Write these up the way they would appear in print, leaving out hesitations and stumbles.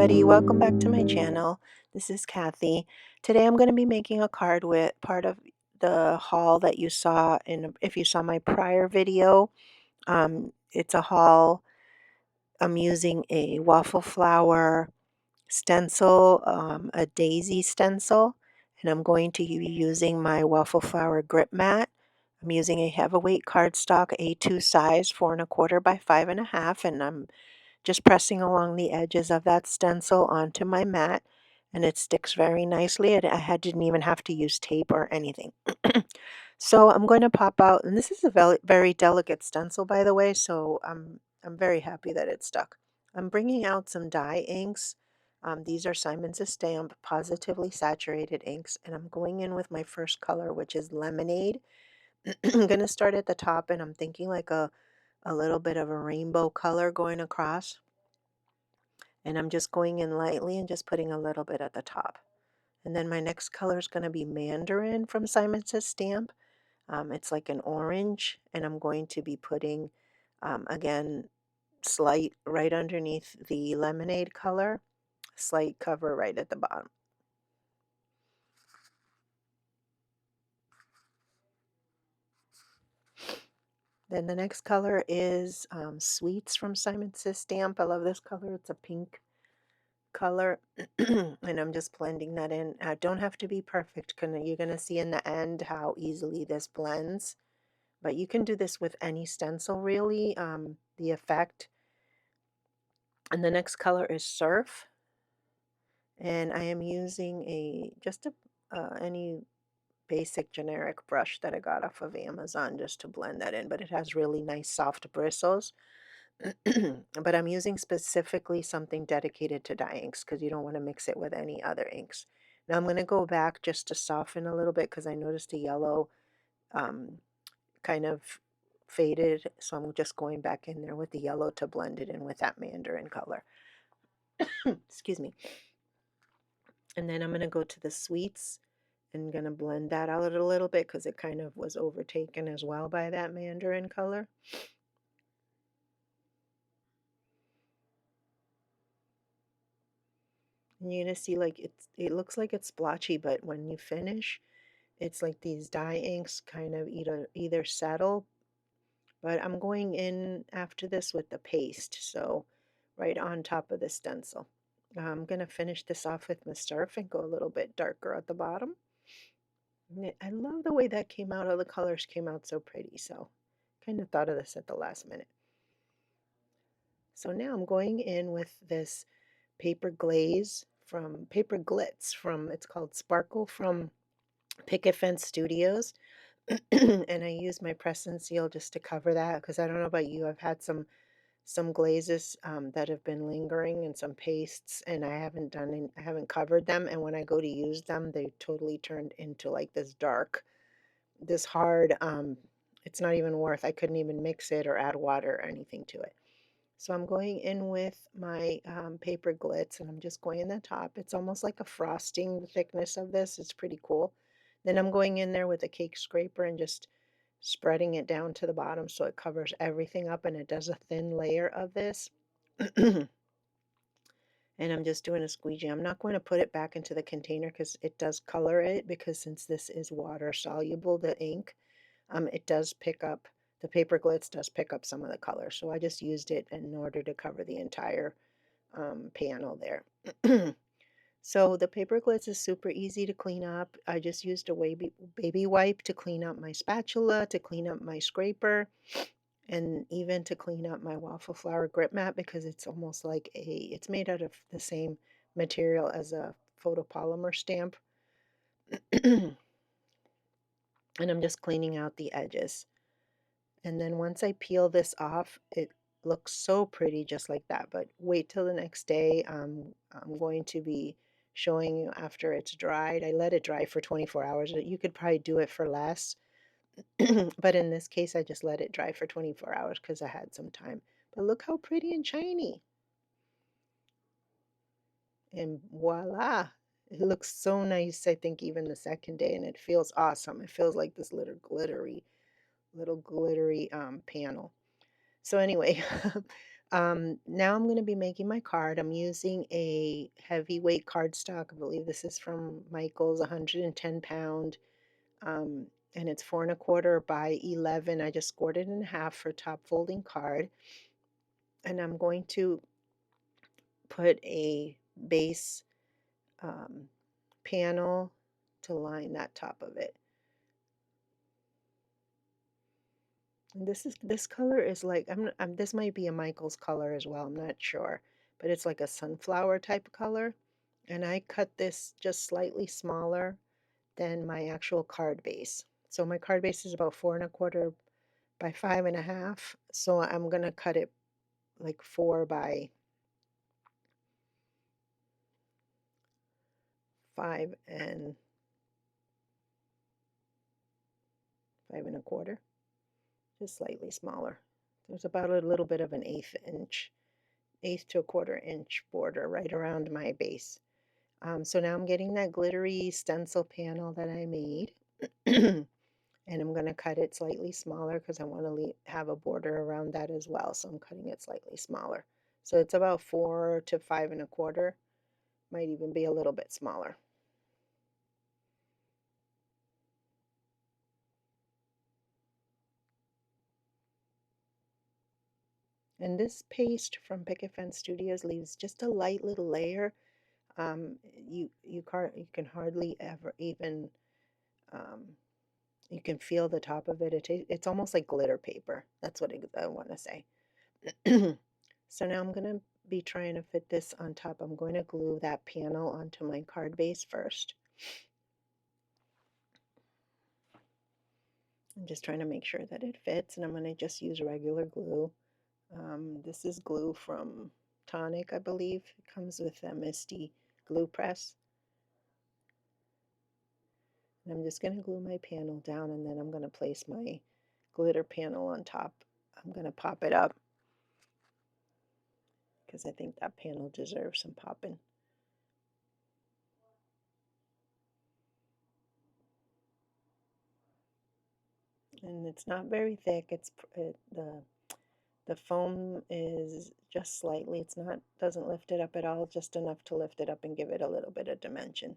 everybody, welcome back to my channel. This is Kathy. Today I'm going to be making a card with part of the haul that you saw if you saw my prior video. It's a haul. I'm using a waffle flower stencil, a daisy stencil, and I'm going to be using my waffle flower grip mat. I'm using a Heavyweight cardstock A2 size, 4¼ by 5½, and I'm just pressing along the edges of that stencil onto my mat, and it sticks very nicely. Didn't even have to use tape or anything. So I'm going to pop out, and this is a very delicate stencil, by the way, so I'm very happy that it stuck. I'm bringing out some dye inks. These are Simon's Stamp Positively Saturated inks, and I'm going in with my first color, which is Lemonade. I'm going to start at the top, and I'm thinking like a little bit of a rainbow color going across. And I'm just going in lightly and just putting a little bit at the top. And then my next color is going to be Mandarin from Simon Says Stamp. It's like an orange, and I'm going to be putting, again, slight right underneath the lemonade color, slight cover right at the bottom. Then the next color is Sweets from Simon Says Stamp. I love this color. It's a pink color, and I'm just blending that in. Don't have to be perfect. You're going to see in the end how easily this blends, but you can do this with any stencil really, the effect. And the next color is Surf, and I am using any basic generic brush that I got off of Amazon just to blend that in, but it has really nice soft bristles. But I'm using specifically something dedicated to dye inks because you don't want to mix it with any other inks. Now I'm going to go back just to soften a little bit because I noticed the yellow um, kind of faded. So I'm just going back in there with the yellow to blend it in with that mandarin color. Excuse me. And then I'm going to go to the sweets and going to blend that out a little bit because it kind of was overtaken as well by that mandarin color. And you're going to see like it looks like it's splotchy, but when you finish, it's like these dye inks kind of either settle, but I'm going in after this with the paste, so right on top of the stencil. I'm going to finish this off with my Surf and go a little bit darker at the bottom. I love the way that came out. All the colors came out so pretty, so kind of thought of this at the last minute. So now I'm going in with this paper glitz from, it's called Sparkle from Picket Fence Studios. And I use my press and seal just to cover that because I don't know about you, I've had some glazes that have been lingering and some pastes, and I haven't covered them, and when I go to use them they totally turned into like this hard, it's not even worth, I couldn't even mix it or add water or anything to it. So I'm going in with my paper glitz, and I'm just going in the top. It's almost like a frosting, the thickness of this. It's pretty cool. Then I'm going in there with a cake scraper and just spreading it down to the bottom so it covers everything up and it does a thin layer of this. And I'm just doing a squeegee. I'm not going to put it back into the container because it does color it, because since this is water soluble, the ink, it does pick up, the paper glitz does pick up some of the color. So I just used it in order to cover the entire panel there. So the paper glitz is super easy to clean up. I just used a baby wipe to clean up my spatula, to clean up my scraper, and even to clean up my waffle flower grip mat because it's almost like it's made out of the same material as a photopolymer stamp. And I'm just cleaning out the edges. And then once I peel this off, it looks so pretty just like that. But wait till the next day. I'm going to be showing you after it's dried. I let it dry for 24 hours. You could probably do it for less. But in this case, I just let it dry for 24 hours because I had some time. But look how pretty and shiny. And voila. It looks so nice, I think, even the second day. And it feels awesome. It feels like this little glittery panel. So anyway, Now I'm going to be making my card. I'm using a heavyweight cardstock. I believe this is from Michael's, 110 pound. Um, and it's 4 1/4 by 11. I just scored it in half for top folding card. And I'm going to put a base um, panel to line that top of it. And this color is like this might be a Michael's color as well. I'm not sure, but it's like a sunflower type color. And I cut this just slightly smaller than my actual card base. So my card base is about 4 1/4 by 5 1/2. So I'm gonna cut it like 4 by 5 and 5 1/4, just slightly smaller. There's about a little bit of an eighth to a 1/4 inch border right around my base. So now I'm getting that glittery stencil panel that I made. And I'm going to cut it slightly smaller because I want to have a border around that as well. So I'm cutting it slightly smaller. So it's about 4 to 5 1/4, might even be a little bit smaller. And this paste from Picket Fence Studios leaves just a light little layer. You can hardly ever even um, you can feel the top of it. It's almost like glitter paper. That's what I want to say. So now I'm going to be trying to fit this on top. I'm going to glue that panel onto my card base first. I'm just trying to make sure that it fits, and I'm going to just use regular glue. This is glue from Tonic, I believe. It comes with a Misty glue press. And I'm just going to glue my panel down, and then I'm going to place my glitter panel on top. I'm going to pop it up because I think that panel deserves some popping. And it's not very thick. The foam is just slightly. It's not doesn't lift it up at all, just enough to lift it up and give it a little bit of dimension.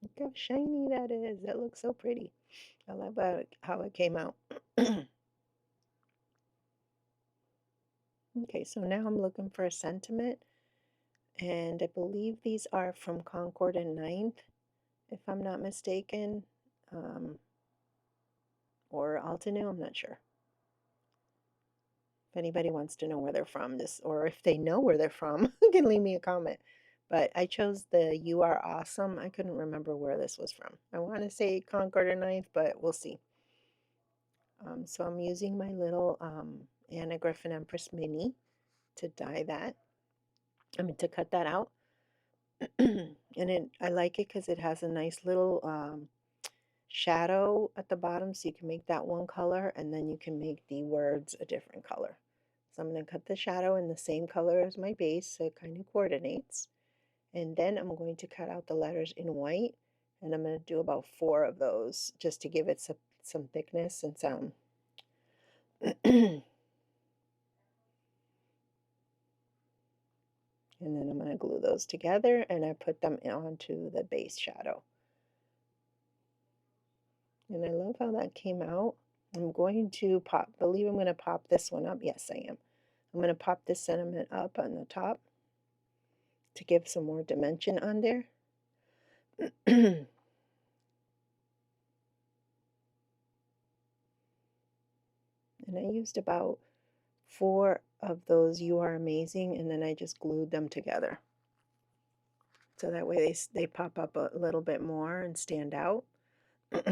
Look how shiny that is. That looks so pretty. I love how it came out. Okay, so now I'm looking for a sentiment, and I believe these are from Concord and Ninth, if I'm not mistaken, um, or Altenew, I'm not sure. If anybody wants to know where they're from, or if they know where they're from, you can leave me a comment. But I chose the You Are Awesome. I couldn't remember where this was from. I want to say Concord or Ninth, but we'll see. So I'm using my little Anna Griffin Empress Mini to dye that. To cut that out. And I like it because it has a nice little shadow at the bottom, so you can make that one color, and then you can make the words a different color. So I'm going to cut the shadow in the same color as my base, so it kind of coordinates. And then I'm going to cut out the letters in white, and I'm going to do about 4 of those just to give it some thickness and some. And then I'm going to glue those together, and I put them onto the base shadow. And I love how that came out. I'm going to believe I'm going to pop this one up. Yes, I am. I'm going to pop this sentiment up on the top to give some more dimension on there. And I used about 4 of those You Are Amazing, and then I just glued them together. So that way they pop up a little bit more and stand out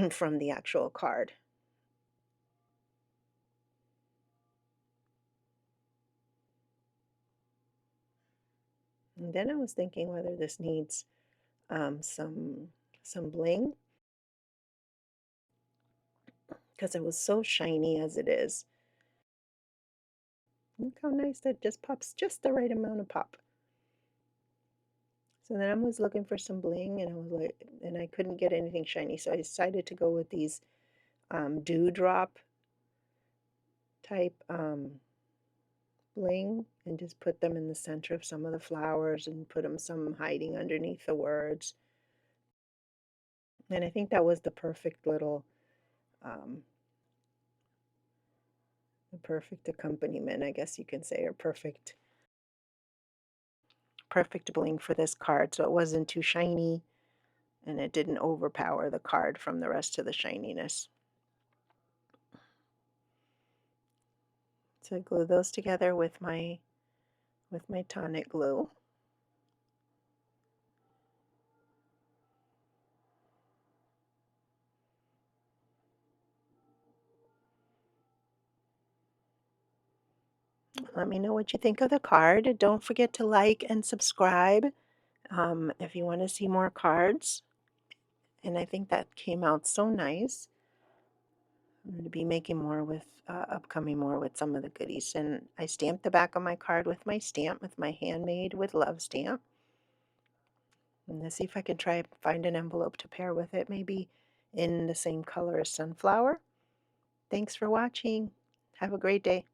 from the actual card. And then I was thinking whether this needs some bling, because it was so shiny as it is. Look how nice that just pops just the right amount of pop. So then I was looking for some bling and I was like, and I couldn't get anything shiny. So I decided to go with these dewdrop type bling and just put them in the center of some of the flowers and put them some hiding underneath the words. And I think that was um, the perfect accompaniment, I guess you can say, or perfect bling for this card. So it wasn't too shiny and it didn't overpower the card from the rest of the shininess. So I glue those together with my tonic glue. Let me know what you think of the card. Don't forget to like and subscribe if you want to see more cards. And I think that came out so nice. I'm going to be making more with upcoming more with some of the goodies. And I stamped the back of my card with my stamp, with my handmade with love stamp. And let's see if I can try find an envelope to pair with it, maybe in the same color as sunflower. Thanks for watching. Have a great day.